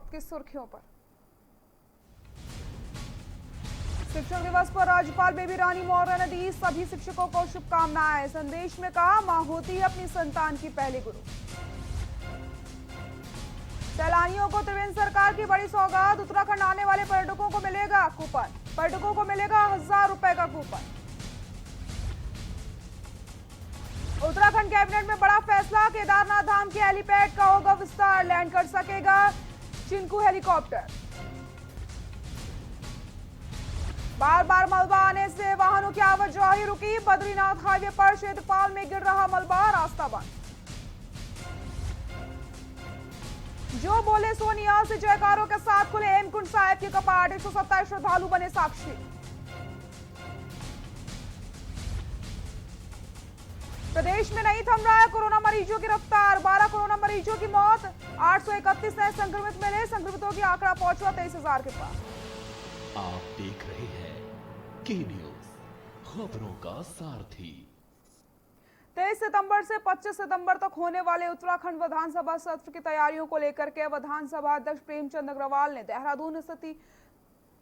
वक्त की सुर्खियों पर। शिक्षक दिवस पर राज्यपाल बेबी रानी मौर्य ने दी सभी शिक्षकों को शुभकामनाएं। संदेश में कहा, मां होती है अपनी संतान की पहली गुरु। सैलानियों को त्रिवेंद्र सरकार की बड़ी सौगात। उत्तराखंड आने वाले पर्यटकों को मिलेगा कूपन। पर्यटकों को मिलेगा 1000 रुपए का कूपन। उत्तराखंड कैबिनेट में बड़ा फैसला। केदारनाथ धाम के हेलीपैड का होगा विस्तार। लैंड कर सकेगा चिंकू हेलीकॉप्टर। बार बार मलबा आने से वाहनों की आवाजाही रुकी। बद्रीनाथ हाईवे पर क्षेत्रपाल में गिर रहा मलबा, रास्ता बंद। जो बोले सोनिया से जयकारों के साथ खुले हेमकुंड साहिब के कपाट। 127 श्रद्धालु बने साक्षी। प्रदेश में नहीं थम रहा है कोरोना मरीजों की रफ्तार। 12 कोरोना मरीजों की मौत। 831 नए संक्रमित मिले। संक्रमितों की आंकड़ा पहुंचा 23,000 के पास। आप देख रहे हैं के न्यूज, खबरों का सारथी। 23 सितंबर से 25 सितंबर तक होने वाले उत्तराखंड विधानसभा सत्र की तैयारियों को लेकर के विधानसभा अध्यक्ष प्रेमचंद अग्रवाल ने देहरादून स्थित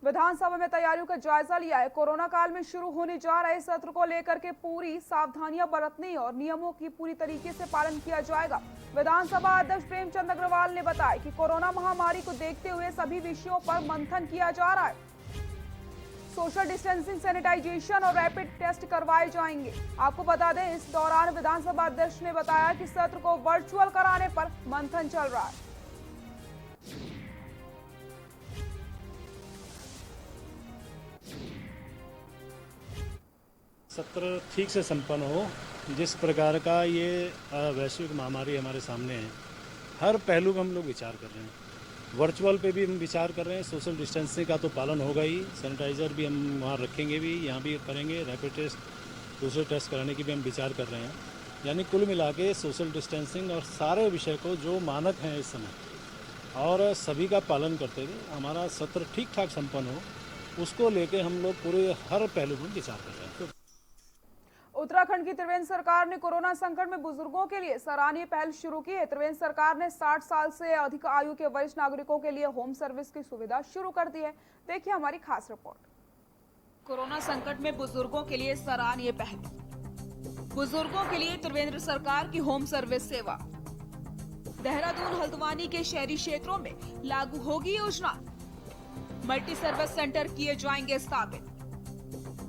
विधानसभा में तैयारियों का जायजा लिया है। कोरोना काल में शुरू होने जा रहे सत्र को लेकर के पूरी सावधानियां बरतने और नियमों की पूरी तरीके से पालन किया जाएगा। विधानसभा अध्यक्ष प्रेमचंद अग्रवाल ने बताया कि कोरोना महामारी को देखते हुए सभी विषयों पर मंथन किया जा रहा है। सोशल डिस्टेंसिंग, सैनिटाइजेशन और रैपिड टेस्ट करवाए जाएंगे। आपको बता दें, इस दौरान विधानसभा अध्यक्ष ने बताया कि सत्र को वर्चुअल कराने पर मंथन चल रहा है। सत्र ठीक से संपन्न हो। जिस प्रकार का ये वैश्विक महामारी हमारे सामने है, हर पहलू का हम लोग विचार कर रहे हैं। वर्चुअल पे भी हम विचार कर रहे हैं। सोशल डिस्टेंसिंग का तो पालन होगा ही, सैनिटाइज़र भी हम वहाँ रखेंगे भी, यहाँ भी करेंगे। रैपिड टेस्ट, दूसरे टेस्ट कराने की भी हम विचार कर रहे हैं। यानी कुल मिला के सोशल डिस्टेंसिंग और सारे विषय को जो मानक हैं इस समय और सभी का पालन करते हुए हमारा सत्र ठीक ठाक संपन्न हो, उसको लेके हम लोग पूरे हर पहलू में विचार कर रहे हैं। उत्तराखंड की त्रिवेंद्र सरकार ने कोरोना संकट में बुजुर्गों के लिए सराहनीय पहल शुरू की है। त्रिवेंद्र सरकार ने 60 साल से अधिक आयु के वरिष्ठ नागरिकों के लिए होम सर्विस की सुविधा शुरू कर दी है। देखिए हमारी खास रिपोर्ट। कोरोना संकट में बुजुर्गों के लिए सराहनीय पहल। बुजुर्गों के लिए त्रिवेंद्र सरकार की होम सर्विस सेवा। देहरादून हल्द्वानी के शहरी क्षेत्रों में लागू होगी योजना। मल्टी सर्विस सेंटर किए जाएंगे स्थापित।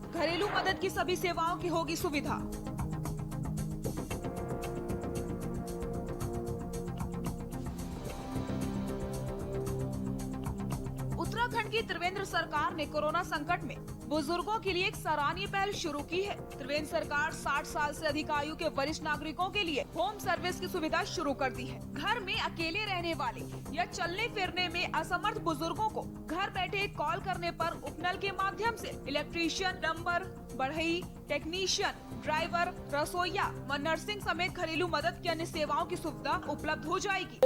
घरेलू मदद की सभी सेवाओं की होगी सुविधा। उत्तराखंड की त्रिवेंद्र सरकार ने कोरोना संकट में बुजुर्गों के लिए एक सराहनीय पहल शुरू की है। त्रिवेंद्र सरकार 60 साल से अधिक आयु के वरिष्ठ नागरिकों के लिए होम सर्विस की सुविधा शुरू कर दी है। घर में अकेले रहने वाले या चलने फिरने में असमर्थ बुजुर्गों को घर बैठे कॉल करने पर उपनल के माध्यम से इलेक्ट्रीशियन, प्लम्बर, बढ़ई, टेक्नीशियन, ड्राइवर, रसोईया व नर्सिंग समेत घरेलू मदद की अन्य सेवाओं की सुविधा उपलब्ध हो जाएगी।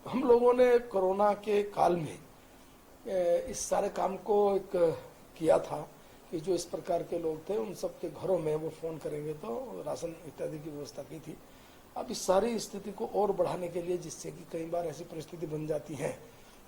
हम लोगों ने कोरोना के काल में इस सारे काम को एक किया था कि जो इस प्रकार के लोग थे उन सबके घरों में वो फोन करेंगे तो राशन इत्यादि की व्यवस्था की थी। अब इस सारी स्थिति को और बढ़ाने के लिए, जिससे कि कई बार ऐसी परिस्थिति बन जाती है,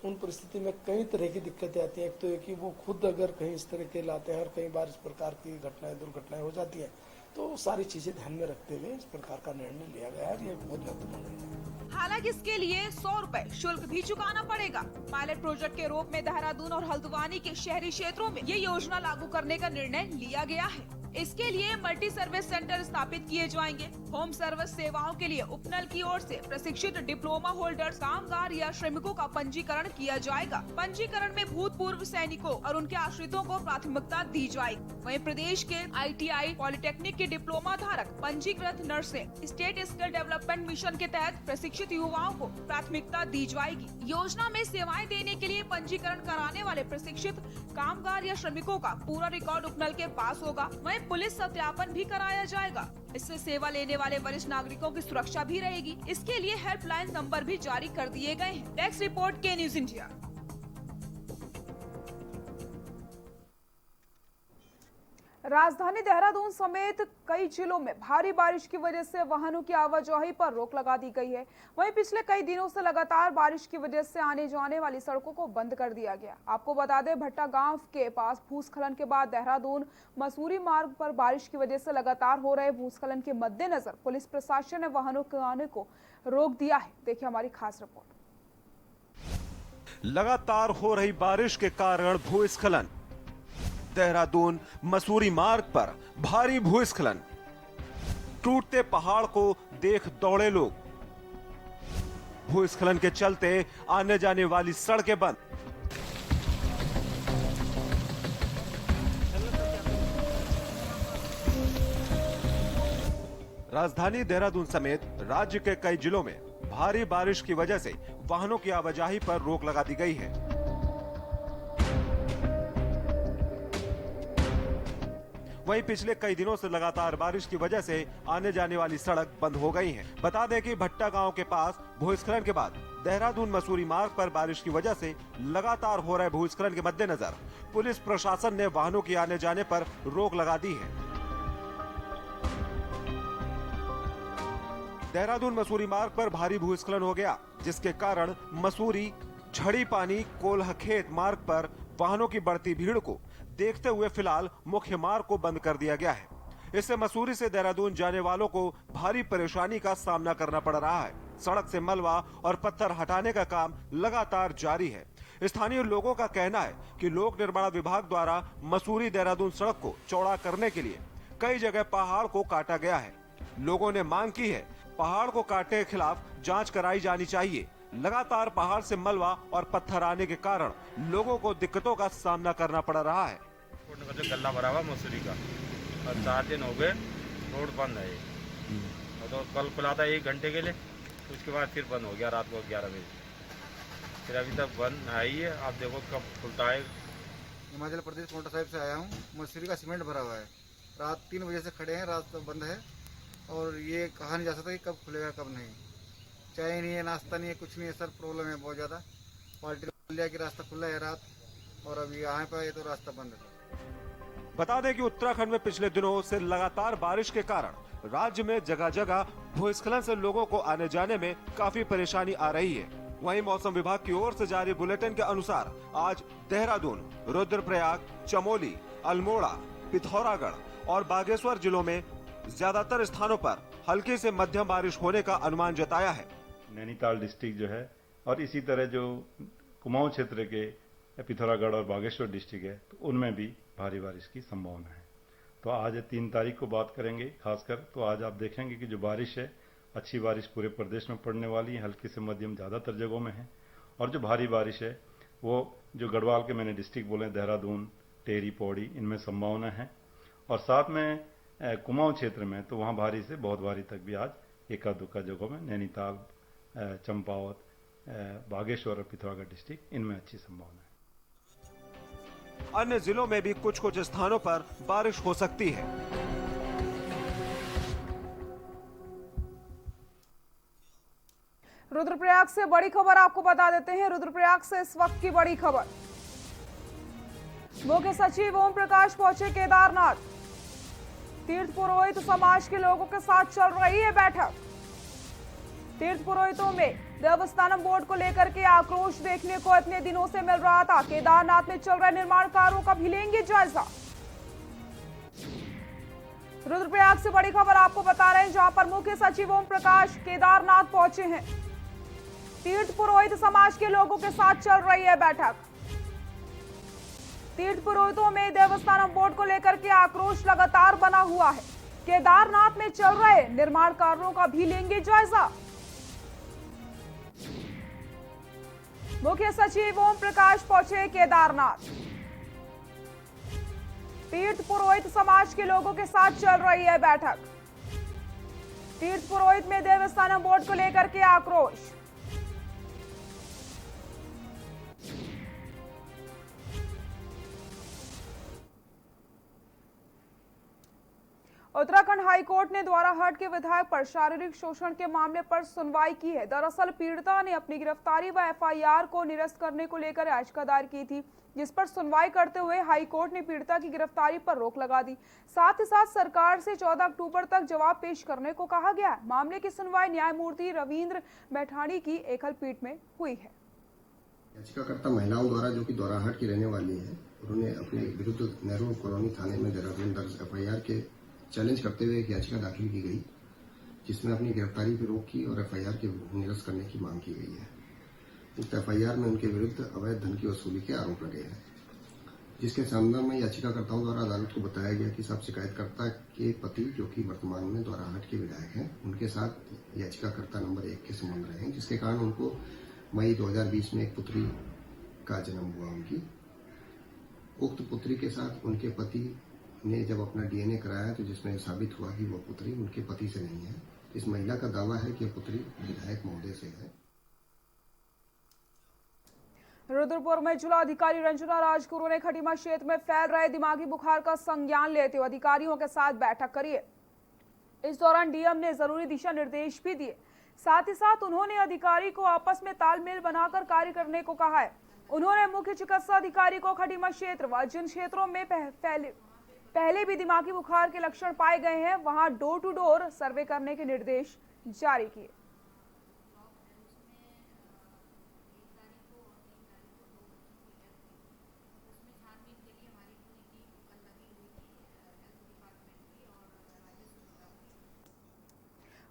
उन परिस्थिति में कई तरह की दिक्कतें आती हैं। एक तो ये कि वो खुद अगर कहीं इस तरह के लाते हैं और कई बार इस प्रकार की घटनाएं, दुर्घटनाएं हो जाती हैं, तो सारी चीजें ध्यान में रखते हुए इस प्रकार का निर्णय लिया गया है। ये बहुत महत्वपूर्ण है। हालांकि इसके लिए 100 रुपए शुल्क भी चुकाना पड़ेगा। पायलट प्रोजेक्ट के रूप में देहरादून और हल्द्वानी के शहरी क्षेत्रों में ये योजना लागू करने का निर्णय लिया गया है। इसके लिए मल्टी सर्विस सेंटर स्थापित किए जाएंगे। होम सर्विस सेवाओं के लिए उपनल की ओर से प्रशिक्षित डिप्लोमा होल्डर्स, कामगार या श्रमिकों का पंजीकरण किया जाएगा। पंजीकरण में भूतपूर्व सैनिकों और उनके आश्रितों को प्राथमिकता दी जाएगी। वहीं प्रदेश के ITI, पॉलिटेक्निक के डिप्लोमा धारक, पंजीकृत नर्सें, स्टेट स्किल डेवलपमेंट मिशन के तहत प्रशिक्षित युवाओं को प्राथमिकता दी जाएगी। योजना में सेवाएं देने के लिए पंजीकरण कराने वाले प्रशिक्षित कामगार या श्रमिकों का पूरा रिकॉर्ड उपनल के पास होगा। वहीं पुलिस सत्यापन भी कराया जाएगा। इससे सेवा लेने वाले वरिष्ठ नागरिकों की सुरक्षा भी रहेगी। इसके लिए हेल्पलाइन नंबर भी जारी कर दिए गए हैं। डेस्क रिपोर्ट, के न्यूज इंडिया। राजधानी देहरादून समेत कई जिलों में भारी बारिश की वजह से वाहनों की आवाजाही पर रोक लगा दी गई है। वहीं पिछले कई दिनों से लगातार बारिश की वजह से आने जाने वाली सड़कों को बंद कर दिया गया। आपको बता दें, भट्टा गांव के पास भूस्खलन के बाद देहरादून मसूरी मार्ग पर बारिश की वजह से लगातार हो रहे भूस्खलन के मद्देनजर पुलिस प्रशासन ने वाहनों के आने को रोक दिया है। देखिए हमारी खास रिपोर्ट। लगातार हो रही बारिश के कारण भूस्खलन, देहरादून मसूरी मार्ग पर भारी भूस्खलन, टूटते पहाड़ को देख दौड़े लोग, भूस्खलन के चलते आने जाने वाली सड़कें बंद। राजधानी देहरादून समेत राज्य के कई जिलों में भारी बारिश की वजह से वाहनों की आवाजाही पर रोक लगा दी गई है। वहीं पिछले कई दिनों से लगातार बारिश की वजह से आने जाने वाली सड़क बंद हो गई है। बता दें कि भट्टा गांव के पास भूस्खलन के बाद देहरादून मसूरी मार्ग पर बारिश की वजह से लगातार हो रहे भूस्खलन के मद्देनजर पुलिस प्रशासन ने वाहनों के आने जाने पर रोक लगा दी है। देहरादून मसूरी मार्ग पर भारी भूस्खलन हो गया, जिसके कारण मसूरी झड़ी पानी कोल्हा खेत मार्ग पर वाहनों की बढ़ती भीड़ को देखते हुए फिलहाल मुख्य मार्ग को बंद कर दिया गया है। इससे मसूरी से देहरादून जाने वालों को भारी परेशानी का सामना करना पड़ रहा है। सड़क से मलबा और पत्थर हटाने का काम लगातार जारी है। स्थानीय लोगों का कहना है कि लोक निर्माण विभाग द्वारा मसूरी देहरादून सड़क को चौड़ा करने के लिए कई जगह पहाड़ को काटा गया है। लोगों ने मांग की है पहाड़ को काटने के खिलाफ जांच कराई जानी चाहिए। लगातार पहाड़ से मलबा और पत्थर आने के कारण लोगों को दिक्कतों का सामना करना पड़ रहा है। जो गल्ला भरा हुआ मसूरी का और 4 दिन हो गए रोड बंद है। तो कल खुला था 1 घंटे के लिए, उसके बाद फिर बंद हो गया रात को 11 बजे। फिर अभी तक बंद है ही है। आप देखो कब खुलता है। हिमाचल प्रदेश कोटा साहिब से आया हूँ। मसूरी का सीमेंट भरा हुआ है। रात 3 बजे से खड़े हैं, रात बंद है और ये कहा नहीं जा सकता कि कब खुलेगा कब नहीं। चाय नहीं है, नाश्ता नहीं है, कुछ नहीं है सर। प्रॉब्लम है बहुत ज़्यादा। पार्टी ने लिया कि रास्ता खुला है रात, और अभी यहाँ पर तो रास्ता बंद है। बता दें कि उत्तराखंड में पिछले दिनों से लगातार बारिश के कारण राज्य में जगह जगह भूस्खलन से लोगों को आने जाने में काफी परेशानी आ रही है। वहीं मौसम विभाग की ओर से जारी बुलेटिन के अनुसार आज देहरादून, रुद्रप्रयाग, चमोली, अल्मोड़ा, पिथौरागढ़ और बागेश्वर जिलों में ज्यादातर स्थानों पर हल्की से मध्यम बारिश होने का अनुमान जताया है। नैनीताल डिस्ट्रिक्ट जो है और इसी तरह जो कुमाऊं क्षेत्र के पिथौरागढ़ और बागेश्वर डिस्ट्रिक्ट है, तो उनमें भी भारी बारिश की संभावना है। तो आज 3 तारीख को बात करेंगे खासकर, तो आज आप देखेंगे कि जो बारिश है, अच्छी बारिश पूरे प्रदेश में पड़ने वाली है। हल्की से मध्यम ज़्यादातर जगहों में है, और जो भारी बारिश है वो जो गढ़वाल के मैंने डिस्ट्रिक्ट बोले, देहरादून, टेहरी, पौड़ी, इनमें संभावना है। और साथ में कुमाऊं क्षेत्र में तो वहाँ भारी से बहुत भारी तक भी आज एका दुक्का जगहों में, नैनीताल, चंपावत, बागेश्वर और पिथौरागढ़ डिस्ट्रिक्ट, इनमें अच्छी संभावना है। अन्य जिलों में भी कुछ कुछ स्थानों पर बारिश हो सकती है। रुद्रप्रयाग से बड़ी खबर आपको बता देते हैं। रुद्रप्रयाग से इस वक्त की बड़ी खबर, मुख्य सचिव ओम प्रकाश पहुंचे केदारनाथ। तीर्थ पुरोहित समाज के लोगों के साथ चल रही है बैठक। तीर्थ पुरोहितों में देवस्थानम बोर्ड को लेकर के आक्रोश देखने को इतने दिनों से मिल रहा था। केदारनाथ में चल रहे निर्माण कार्यों का भी लेंगे जायजा। रुद्रप्रयाग से बड़ी खबर आपको बता रहे हैं, जहां पर मुख्य सचिव ओम प्रकाश केदारनाथ पहुंचे हैं। तीर्थ पुरोहित समाज के लोगों के साथ चल रही है बैठक। तीर्थ पुरोहितों में देवस्थानम बोर्ड को लेकर के आक्रोश लगातार बना हुआ है। केदारनाथ में चल रहे निर्माण कार्यों का भी लेंगे जायजा। मुख्य सचिव ओम प्रकाश पहुंचे केदारनाथ। तीर्थ पुरोहित समाज के लोगों के साथ चल रही है बैठक। तीर्थ पुरोहित में देवस्थानम बोर्ड को लेकर के आक्रोश। उत्तराखंड हाईकोर्ट ने द्वाराहाट के विधायक पर शारीरिक शोषण के मामले पर सुनवाई की है। दरअसल पीड़िता ने अपनी गिरफ्तारी व एफआईआर को निरस्त करने को लेकर याचिका दायर की थी, जिस पर सुनवाई करते हुए हाईकोर्ट ने पीड़िता की गिरफ्तारी पर रोक लगा दी। साथ ही साथ सरकार से 14 अक्टूबर तक जवाब पेश करने को कहा गया है। मामले की सुनवाई न्यायमूर्ति रविंद्र मैठाणी की एकल पीठ में हुई है। याचिकाकर्ता महिलाओं द्वारा, जो कि द्वाराहाट की रहने वाली है, उन्होंने अपने विरुद्ध नेहरू कॉलोनी थाने में देहरादून दर्ज एफआईआर के चैलेंज करते हुए एक याचिका दाखिल की गई, जिसमें अपनी गिरफ्तारी पर रोक की और एफआईआर के निरस्त करने की मांग की गई है। उक्त एफआईआर में उनके विरुद्ध अवैध धन की वसूली के आरोप लगे हैं, जिसके संबंध में याचिकाकर्ताओं द्वारा अदालत को बताया गया कि सब शिकायतकर्ता के पति, जो कि वर्तमान में द्वाराहाट के विधायक हैं, उनके साथ याचिकाकर्ता नंबर 1 के संबंध रहे हैं, जिसके कारण उनको मई 2020 में एक पुत्री का जन्म हुआ उनकी। उक्त पुत्री के साथ उनके पति ने जब अपना डीएनए कराया तो जिसमें साबित हुआ कि वो पुत्री उनके पति से नहीं है। इस महिला का दावा है कि पुत्री विधायक महोदय से है। रुद्रपुर में जिलाधिकारी रंजना राजगुरु ने खटीमा क्षेत्र में फैल रहे दिमागी बुखार का संज्ञान लेते हुए अधिकारियों के साथ बैठक करी है। इस दौरान डीएम ने जरूरी दिशा निर्देश भी दिए। साथ ही साथ उन्होंने अधिकारी को आपस में तालमेल बनाकर कार्य करने को कहा है। उन्होंने मुख्य चिकित्सा अधिकारी को खटीमा क्षेत्र व जिन क्षेत्रों में पहले भी दिमागी बुखार के लक्षण पाए गए हैं, वहां डोर टू डोर सर्वे करने के निर्देश जारी किए।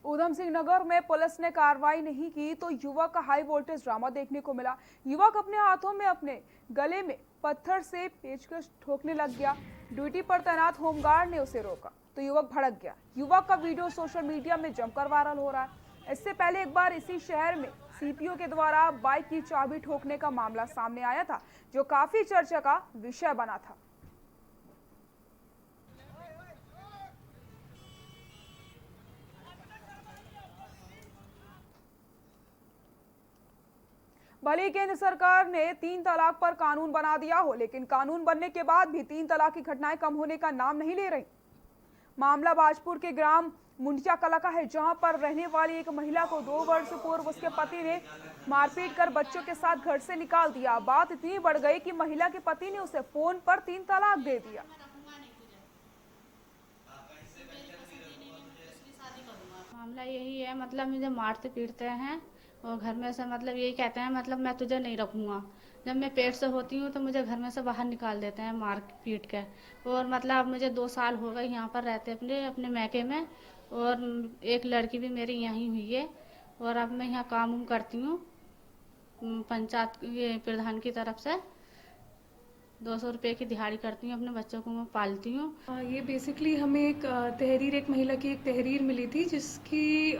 ऊधम सिंह नगर में पुलिस ने कार्रवाई नहीं की तो युवक का हाई वोल्टेज ड्रामा देखने को मिला। युवक अपने हाथों में अपने गले में पत्थर से पेचकस ठोकने लग गया। ड्यूटी पर तैनात होमगार्ड ने उसे रोका तो युवक भड़क गया। युवक का वीडियो सोशल मीडिया में जमकर वायरल हो रहा है। इससे पहले एक बार इसी शहर में सीपीओ के द्वारा बाइक की चाबी ठोकने का मामला सामने आया था, जो काफी चर्चा का विषय बना था। भले केंद्र सरकार ने 3 तलाक पर कानून बना दिया हो, लेकिन कानून बनने के बाद भी 3 तलाक की घटनाएं कम होने का नाम नहीं ले रही। मामला बाजपुर के ग्राम मुंडिया कला का है, जहां पर रहने वाली एक महिला को 2 वर्ष पूर्व उसके पति ने मारपीट कर बच्चों के साथ घर से निकाल दिया। बात इतनी बढ़ गई कि महिला के पति ने उसे फोन पर 3 तलाक दे दिया। मामला यही है, मतलब मुझे मारते पीटते हैं और घर में से मतलब यही कहते हैं, मतलब मैं तुझे नहीं रखूंगा। जब मैं पेट से होती हूँ तो मुझे घर में से बाहर निकाल देते हैं मार पीट के। और मतलब मुझे 2 साल हो गए यहाँ पर रहते अपने मैके में, और एक लड़की भी मेरी यहीं हुई है। और अब मैं यहाँ काम करती हूँ पंचायत ये प्रधान की तरफ से 200 रुपये की दिहाड़ी करती हूँ, अपने बच्चों को मैं पालती हूँ। ये बेसिकली हमें एक महिला की एक तहरीर मिली थी, जिसकी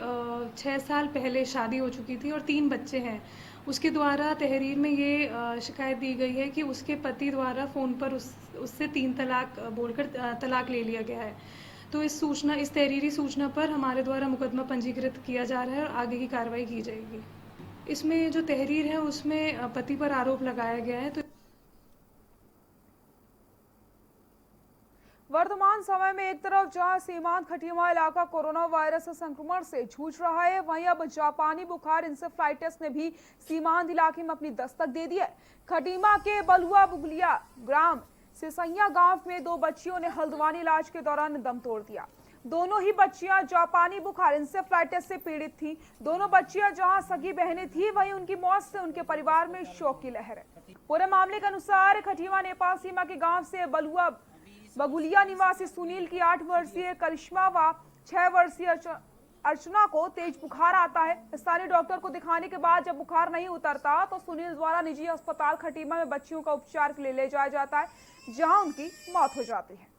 6 साल पहले शादी हो चुकी थी और 3 बच्चे हैं। उसके द्वारा तहरीर में ये शिकायत दी गई है कि उसके पति द्वारा फ़ोन पर उससे 3 तलाक बोलकर तलाक ले लिया गया है। तो इस तहरीरी सूचना पर हमारे द्वारा मुकदमा पंजीकृत किया जा रहा है और आगे की कार्रवाई की जाएगी। इसमें जो तहरीर है उसमें पति पर आरोप लगाया गया है। तो वर्तमान समय में एक तरफ जहां सीमांत खटीमा इलाका कोरोना वायरस संक्रमण से जूझ रहा है, वहीं अब जापानी बुखार इंसेफ्लाइटिस ने भी सीमांत इलाके में अपनी दस्तक दे दी है। खटीमा के बलुआ बुगलिया ग्राम सिसैया गांव में 2 बच्चियों ने हल्द्वानी इलाज के दौरान दम तोड़ दिया। दोनों ही बच्चियां जापानी बुखार इंसेफ्लाइटिस से पीड़ित थी। दोनों बच्चियां जहां सगी बहनें थी, वहीं उनकी मौत से उनके परिवार में शोक की लहर है। पूरे मामले के अनुसार खटीमा नेपाल सीमा के गाँव से बलुआ बगुलिया निवासी सुनील की 8 वर्षीय करिश्मा व 6 वर्षीय अर्चना को तेज बुखार आता है। स्थानीय डॉक्टर को दिखाने के बाद जब बुखार नहीं उतरता तो सुनील द्वारा निजी अस्पताल खटीमा में बच्चियों का उपचार के लिए ले जाया जाता है, जहां उनकी मौत हो जाती है।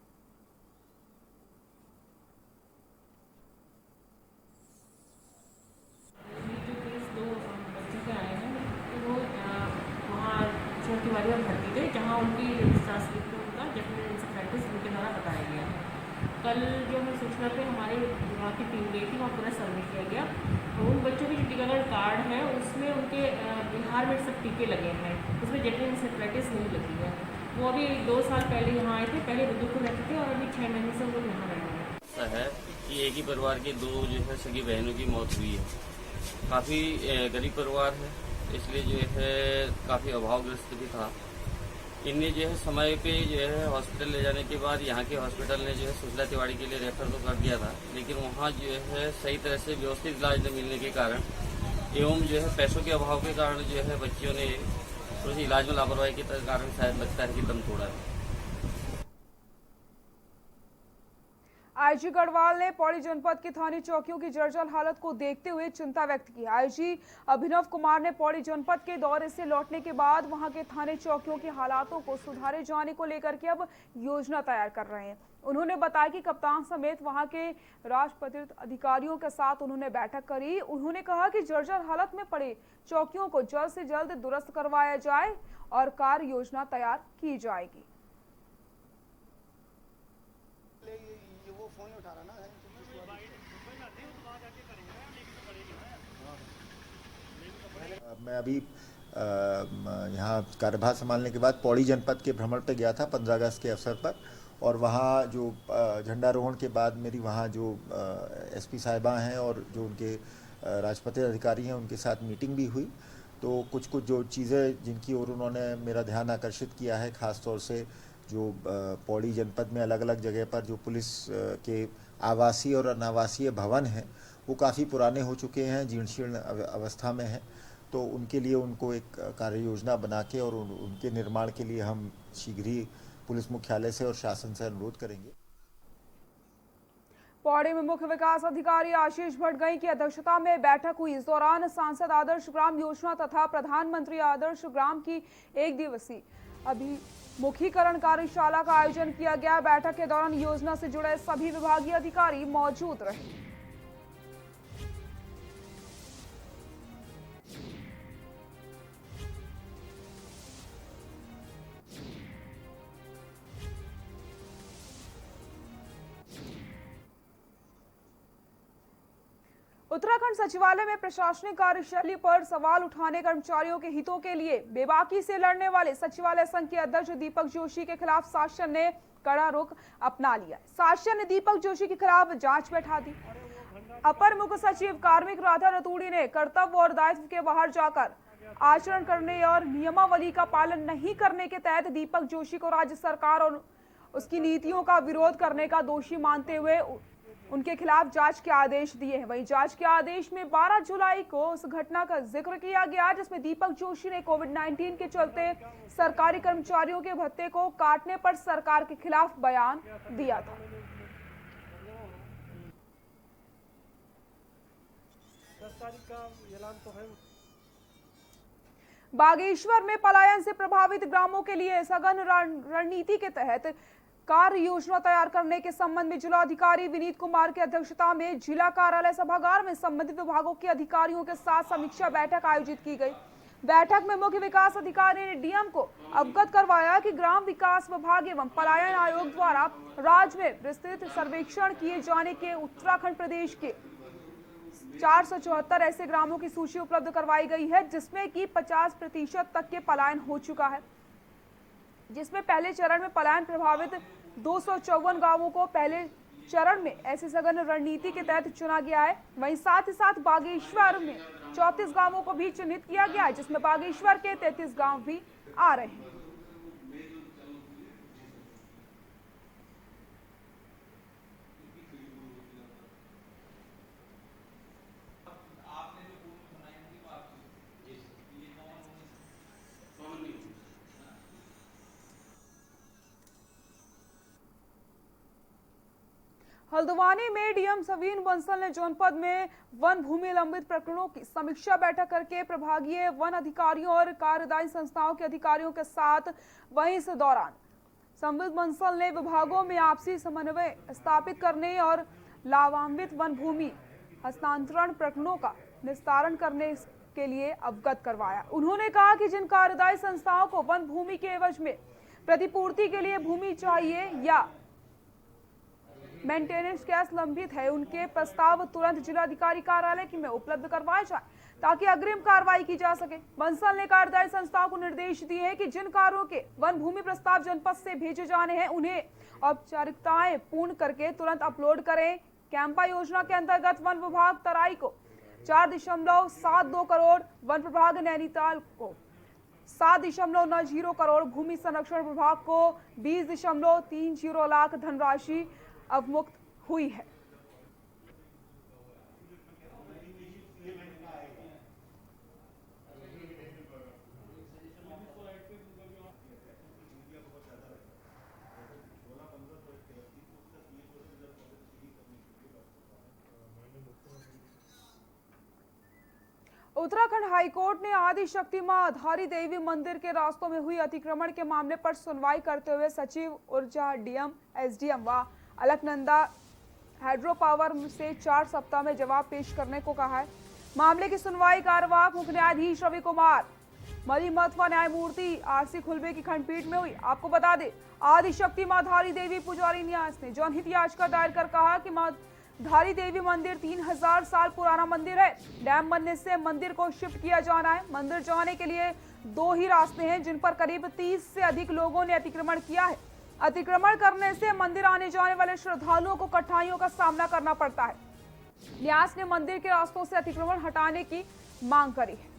भर्ती थे, जहाँ उनकी उनके द्वारा बताया गया। कल जो है सूचना पे हमारे विभाग की टीम गई थी, वहाँ पूरा सर्वे किया गया। तो उन बच्चों के जो टीकाकरण कार्ड है उसमें उनके बिहार में सब टीके लगे हैं, उसमें जेटल इंसेफ्लाइटिस नहीं लगी है। वो अभी 2 साल पहले यहाँ आए थे, पहले रुद्रपुर रहते थे और अभी 6 महीने से वो यहाँ रह रहे हैं। आता है कि एक ही परिवार की दो जो है सगी बहनों की मौत हुई है। काफ़ी गरीब परिवार है, इसलिए जो है काफ़ी अभावग्रस्त भी था। इन्हें जो है समय पे जो है हॉस्पिटल ले जाने के बाद यहाँ के हॉस्पिटल ने जो है सुशीला तिवारी के लिए रेफर तो कर दिया था, लेकिन वहाँ जो है सही तरह से व्यवस्थित इलाज न मिलने के कारण एवं जो है पैसों के अभाव के कारण जो है बच्चियों ने थोड़ी सी इलाज में लापरवाही के कारण शायद लगता है कि दम तोड़ा है। आईजी गढ़वाल ने पौड़ी जनपद की थानी चौकियों की जर्जर हालत को देखते हुए चिंता व्यक्त की। आईजी अभिनव कुमार ने पौड़ी जनपद के दौरे से लौटने के बाद वहां के थाने चौकियों के हालातों को सुधारे जाने को लेकर के अब योजना तैयार कर रहे हैं। उन्होंने बताया कि कप्तान समेत वहां के राजपत्रित अधिकारियों के साथ उन्होंने बैठक करी। उन्होंने कहा कि जर्जर हालत में पड़े चौकियों को जल्द से जल्द दुरुस्त करवाया जाए और कार्य योजना तैयार की जाएगी। मैं अभी यहाँ कार्यभार संभालने के बाद पौड़ी जनपद के भ्रमण पर गया था 15 अगस्त के अवसर पर, और वहाँ जो झंडारोहण के बाद मेरी वहाँ जो एसपी साहिबा हैं और जो उनके राजपत्रित अधिकारी हैं उनके साथ मीटिंग भी हुई। तो कुछ जो चीज़ें जिनकी ओर उन्होंने मेरा ध्यान आकर्षित किया है, ख़ास तौर से जो पौड़ी जनपद में अलग अलग जगह पर जो पुलिस के आवासीय और अनावासीय भवन हैं वो काफ़ी पुराने हो चुके हैं, जीर्ण शीर्ण अवस्था में हैं। तो उनके लिए उनको एक कार्य योजना बना के और उनके निर्माण के लिए हम शीघ्र ही पुलिस मुख्यालय से और शासन से अनुरोध करेंगे। पौड़ी में मुख्य विकास अधिकारी आशीष भट्टगाई की अध्यक्षता में बैठक हुई। इस दौरान सांसद आदर्श ग्राम योजना तथा प्रधानमंत्री आदर्श ग्राम की एक दिवसीय अभिमुखीकरण कार्यशाला का आयोजन किया गया। बैठक के दौरान योजना से जुड़े सभी विभागीय अधिकारी मौजूद रहे। उत्तराखंड सचिवालय में प्रशासनिक कार्यशैली पर सवाल उठाने कर्मचारियों के हितों के लिए बेबाकी से लड़ने वाले सचिवालय संघ के अध्यक्ष दीपक जोशी के खिलाफ शासन ने कड़ा रुख अपना लिया। शासन ने दीपक जोशी के खिलाफ जांच बैठा दी। अपर मुख्य सचिव कार्मिक राधा रतूड़ी ने कर्तव्य और दायित्व के बाहर जाकर आचरण करने और नियमावली का पालन नहीं करने के तहत दीपक जोशी को राज्य सरकार और उसकी नीतियों का विरोध करने का दोषी मानते हुए उनके खिलाफ जांच के आदेश दिए हैं। वहीं जांच के आदेश में 12 जुलाई को उस घटना का जिक्र किया गया जिसमें दीपक जोशी ने कोविड-19 के चलते सरकारी कर्मचारियों के भत्ते को काटने पर सरकार के खिलाफ बयान दिया था। बागेश्वर में पलायन से प्रभावित ग्रामों के लिए सघन रणनीति के तहत कार्य योजना तैयार करने के संबंध में जिलाधिकारी विनीत कुमार की अध्यक्षता में जिला कार्यालय सभागार में संबंधित विभागों के अधिकारियों के साथ समीक्षा बैठक आयोजित की गई। बैठक में मुख्य विकास अधिकारी ने डीएम को अवगत करवाया कि ग्राम विकास विभाग एवं पलायन आयोग द्वारा राज्य में विस्तृत सर्वेक्षण किए जाने के उत्तराखंड प्रदेश के 474 ऐसे ग्रामों की सूची उपलब्ध करवाई गई है, जिसमें कि 50% तक के पलायन हो चुका है, जिसमें पहले चरण में पलायन प्रभावित 254 गांवों को पहले चरण में ऐसी सघन रणनीति के तहत चुना गया है। वहीं साथ ही साथ बागेश्वर में 34 गांवों को भी चिन्हित किया गया है, जिसमें बागेश्वर के 33 गांव भी आ रहे हैं। हल्द्वानी में डीएम सवीन बंसल ने जनपद में वन भूमि लंबित प्रकरणों की समीक्षा बैठक करके प्रभागीय वन अधिकारियों और कार्यदायी संस्थाओं के अधिकारियों के साथ वहीं इस दौरान संबित बंसल ने विभागों में आपसी समन्वय स्थापित करने और लाभान्वित वन भूमि हस्तांतरण प्रकरणों का निस्तारण करने के लिए अवगत करवाया। उन्होंने कहा कि जिन कार्यदायी संस्थाओं को वन भूमि के एवज में प्रतिपूर्ति के लिए भूमि चाहिए या मेंटेनेंस कैश लंबित है, उनके प्रस्ताव तुरंत जिलाधिकारी कार्यालय में उपलब्ध करवाए जाए, ताकि अग्रिम कार्रवाई की जा सके। बंसल ने कार्यदायी संस्थाओं को निर्देश दिए हैं कि जिन कार्यों के वन भूमि प्रस्ताव जनपद से भेजे जाने हैं उन्हें औपचारिकताएं पूर्ण करके तुरंत अपलोड करें। कैंपा योजना के अंतर्गत वन विभाग तराई को 4.72 करोड़, वन विभाग नैनीताल को 7.90 करोड़, भूमि संरक्षण विभाग को 20.30 लाख धनराशि अवमुक्त हुई है। उत्तराखंड हाईकोर्ट ने आदि शक्ति मां धारी देवी मंदिर के रास्तों में हुई अतिक्रमण के मामले पर सुनवाई करते हुए सचिव ऊर्जा, डीएम, एसडीएम व अलकनंदा हाइड्रो पावर से 4 सप्ताह में जवाब पेश करने को कहा है। मामले की सुनवाई कार्यवाहक मुख्य न्यायाधीश रवि कुमार मलिमथ व न्यायमूर्ति आरसी खुलबे की खंडपीठ में हुई। आपको बता दें, आदि शक्ति मां धारी देवी पुजारी न्यास ने जनहित याचिका दायर कर कहा कि मां धारी देवी मंदिर 3000 साल पुराना मंदिर है। डैम बनने से मंदिर को शिफ्ट किया जाना है। मंदिर जाने के लिए 2 ही रास्ते हैं जिन पर करीब 30 से अधिक लोगों ने अतिक्रमण किया है। अतिक्रमण करने से मंदिर आने जाने वाले श्रद्धालुओं को कठिनाइयों का सामना करना पड़ता है। न्यास ने मंदिर के रास्तों से अतिक्रमण हटाने की मांग करी है।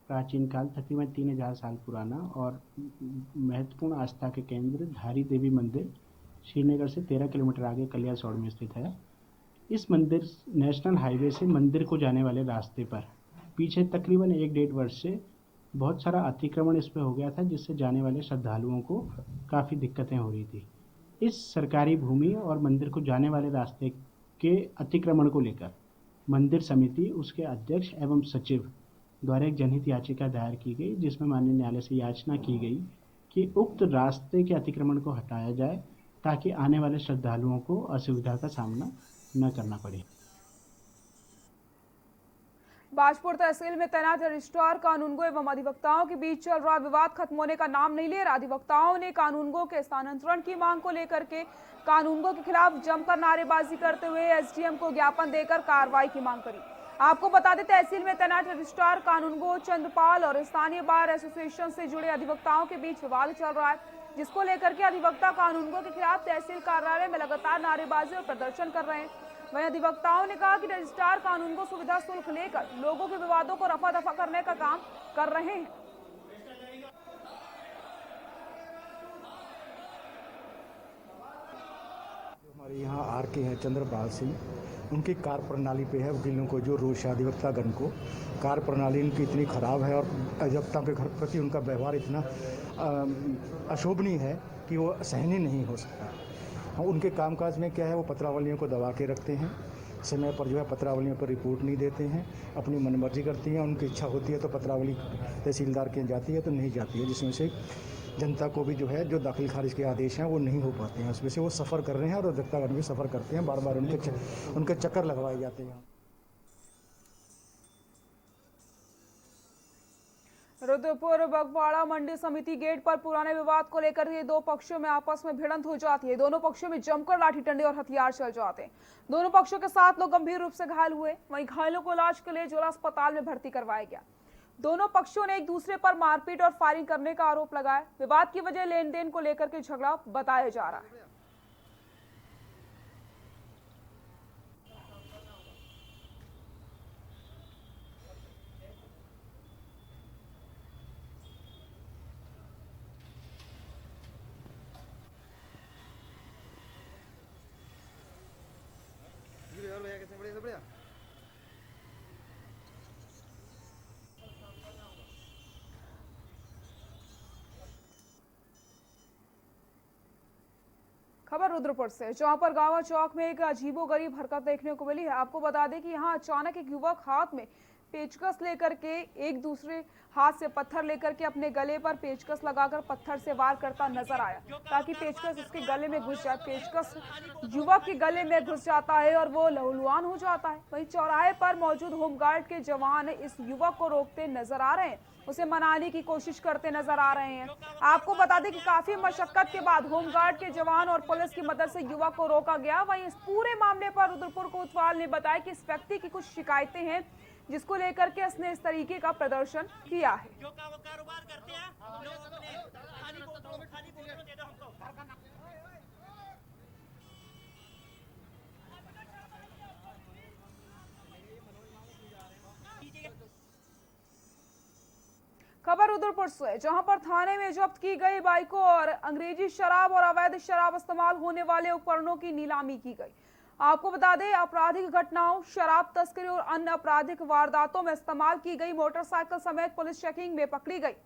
प्राचीन काल तकरीबन 3000 साल पुराना और महत्वपूर्ण आस्था के केंद्र धारी देवी मंदिर श्रीनगर से 13 किलोमीटर आगे कलियासौड़ में स्थित है। इस मंदिर नेशनल हाईवे से मंदिर को जाने वाले रास्ते पर पीछे तकरीबन 1-1.5 वर्ष से बहुत सारा अतिक्रमण इस पर हो गया था, जिससे जाने वाले श्रद्धालुओं को काफ़ी दिक्कतें हो रही थी। इस सरकारी भूमि और मंदिर को जाने वाले रास्ते के अतिक्रमण को लेकर मंदिर समिति, उसके अध्यक्ष एवं सचिव द्वारा एक जनहित याचिका दायर की गई, जिसमें माननीय न्यायालय से याचना की गई कि उक्त रास्ते के अतिक्रमण को हटाया जाए ताकि आने वाले श्रद्धालुओं को असुविधा का सामना न करना पड़े। बाजपुर तहसील में तैनात रजिस्ट्रार कानूनगो एवं अधिवक्ताओं के बीच चल रहा विवाद खत्म होने का नाम नहीं ले रहा। अधिवक्ताओं ने कानूनगो के स्थानांतरण की मांग को लेकर के कानूनगो के खिलाफ जमकर नारेबाजी करते हुए एसडीएम को ज्ञापन देकर कार्रवाई की मांग करी। आपको बता दें, तहसील में तैनात रजिस्ट्रार कानूनगो चंद्रपाल और स्थानीय बार एसोसिएशन से जुड़े अधिवक्ताओं के बीच विवाद चल रहा है, जिसको लेकर के अधिवक्ता कानूनगो के खिलाफ तहसील कार्यालय में लगातार नारेबाजी और प्रदर्शन कर रहे हैं। वहीं अधिवक्ताओं ने कहा कि रजिस्ट्रार कानूनगो सुविधा शुल्क लेकर लोगों के विवादों को रफा दफा करने का काम कर रहे हैं। हमारे यहाँ आरके हैं चंद्रपाल सिंह, उनकी कार्य प्रणाली पे है वकीलों को जो रोष है अधिवक्तागण को। कार्य प्रणाली उनकी इतनी खराब है और अधिवक्ताओं के घर प्रति उनका व्यवहार इतना अशोभनीय है कि वो सहनीय नहीं हो सकता। उनके कामकाज में क्या है, वो पत्रावलियों को दबा के रखते हैं, समय पर जो है पत्रावलियों पर रिपोर्ट नहीं देते हैं, अपनी मनमर्जी करती हैं। उनकी इच्छा होती है तो पत्रावली तहसीलदार के जाती है तो नहीं जाती है, जिसमें से जनता को भी जो है जो दाखिल खारिज के आदेश हैं वो नहीं हो पाते हैं। उसमें से वो सफ़र कर रहे हैं और अधिवक्तागण भी सफ़र करते हैं, बार बार उनके चक्कर लगवाए जाते हैं। रुद्रपुर बगवाड़ा मंडी समिति गेट पर पुराने विवाद को लेकर ये 2 पक्षों में आपस में भिड़ंत हो जाती है। दोनों पक्षों में जमकर लाठी डंडे और हथियार चल जाते हैं। दोनों पक्षों के 7 लोग गंभीर रूप से घायल हुए। वहीं घायलों को इलाज के लिए जिला अस्पताल में भर्ती करवाया गया। दोनों पक्षों ने एक दूसरे पर मारपीट और फायरिंग करने का आरोप लगाया। विवाद की वजह लेन देन को लेकर के झगड़ा बताया जा रहा है। खबर रुद्रपुर से, जहां पर गावा चौक में एक अजीबोगरीब हरकत देखने को मिली है। आपको बता दें कि यहां अचानक एक युवक हाथ में पेचकस लेकर के एक दूसरे हाथ से पत्थर लेकर के अपने गले पर पेचकस लगाकर पत्थर से वार करता नजर आया ताकि पेचकस उसके गले में घुस जाए। पेचकस युवक के गले में घुस जाता है और वो लहूलुहान हो जाता है। वहीं चौराहे पर मौजूद होमगार्ड के जवान इस युवक को रोकते नजर आ रहे हैं, उसे मनाने की कोशिश करते नजर आ रहे हैं। आपको बता दें कि काफी मशक्कत के बाद होमगार्ड के जवान और पुलिस की मदद से युवक को रोका गया। वहीं इस पूरे मामले पर रुद्रपुर कोतवाल ने बताया कि इस व्यक्ति की कुछ शिकायतें हैं जिसको लेकर के उसने इस तरीके का प्रदर्शन किया है। खबर रुद्रपुर से, जहां पर थाने में जब्त की गई बाइकों और अंग्रेजी शराब और अवैध शराब इस्तेमाल होने वाले उपकरणों की नीलामी की गई। आपको बता दें, आपराधिक घटनाओं, शराब तस्करी और अन्य आपराधिक वारदातों में इस्तेमाल की गई मोटरसाइकिल समेत पुलिस चेकिंग में पकड़ी गई।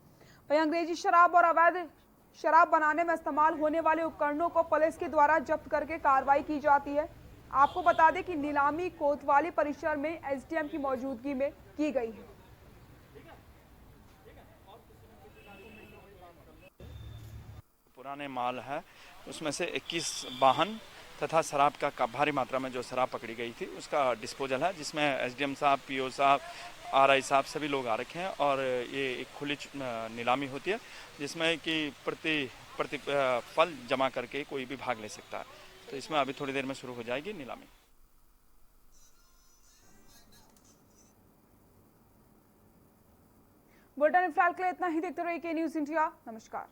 वहीं अंग्रेजी शराब और अवैध शराब बनाने में इस्तेमाल होने वाले उपकरणों को पुलिस के द्वारा जब्त करके कार्रवाई की जाती है। आपको बता दें कि नीलामी कोतवाली परिसर में एसडीएम की मौजूदगी में की गई है। पुराने माल है, उसमें से 21 वाहन तथा शराब का भारी मात्रा में जो शराब पकड़ी गई थी उसका डिस्पोजल है, जिसमें एसडीएम साहब, पीओ साहब, आरआई साहब सभी लोग आ रखे हैं। और ये एक खुली नीलामी होती है जिसमें कि प्रति फल जमा करके कोई भी भाग ले सकता है। तो इसमें अभी थोड़ी देर में शुरू हो जाएगी नीलामी। बुलेटिन फिलहाल के लिए इतना ही। देखते रहिए के न्यूज़ इंडिया। नमस्कार।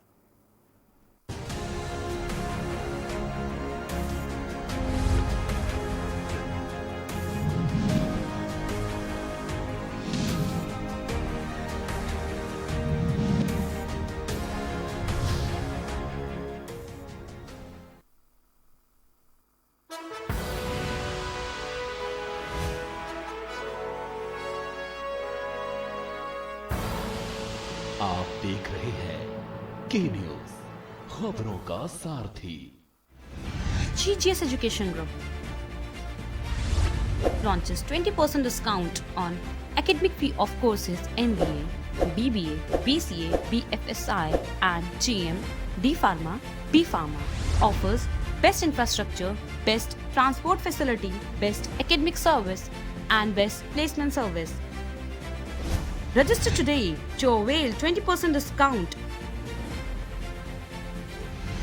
आप देख रहे हैं के न्यूज, खबरों का सारथी। GGS Education Group launches 20% discount on academic fee of courses MBA, BBA, BCA, BFSI and GM, D Pharma, B Pharma. Offers best infrastructure, best transport facility, best academic service and best placement service. Register today to avail 20% discount.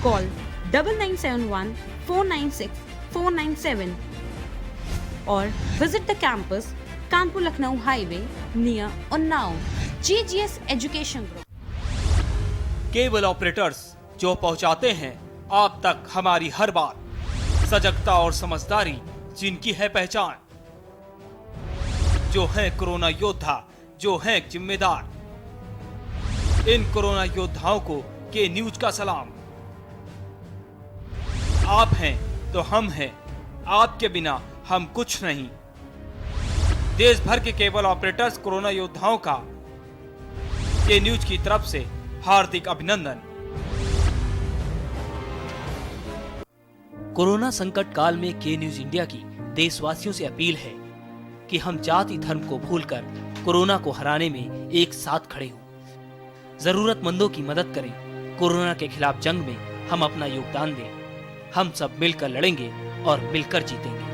Call 9971 496 497 or visit the campus Kanpur Lucknow Highway near Unnao. GGS Education Group. Cable operators जो पहुंचाते हैं आप तक हमारी हर बात, सजगता और समझदारी जिनकी है पहचान, जो है कोरोना योद्धा, जो है जिम्मेदार। इन कोरोना योद्धाओं को के न्यूज का सलाम। आप हैं तो हम हैं, आपके बिना हम कुछ नहीं। देश भर के केबल ऑपरेटर्स कोरोना योद्धाओं का के न्यूज की तरफ से हार्दिक अभिनंदन। कोरोना संकट काल में के न्यूज इंडिया की देशवासियों से अपील है कि हम जाति धर्म को भूलकर कोरोना को हराने में एक साथ खड़े हों। जरूरतमंदों की मदद करें। कोरोना के खिलाफ जंग में हम अपना योगदान दें। हम सब मिलकर लड़ेंगे और मिलकर जीतेंगे।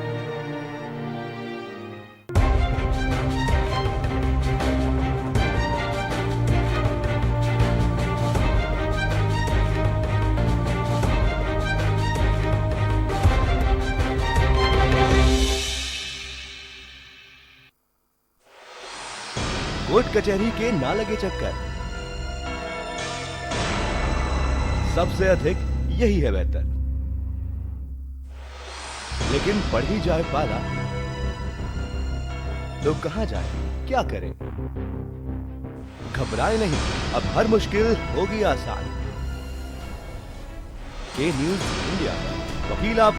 कोर्ट कचहरी के ना लगे चक्कर, सबसे अधिक यही है बेहतर। लेकिन बढ़ ही जाए पाला तो कहां जाए, क्या करें? घबराए नहीं, अब हर मुश्किल होगी आसान। के न्यूज इंडिया, वकील आप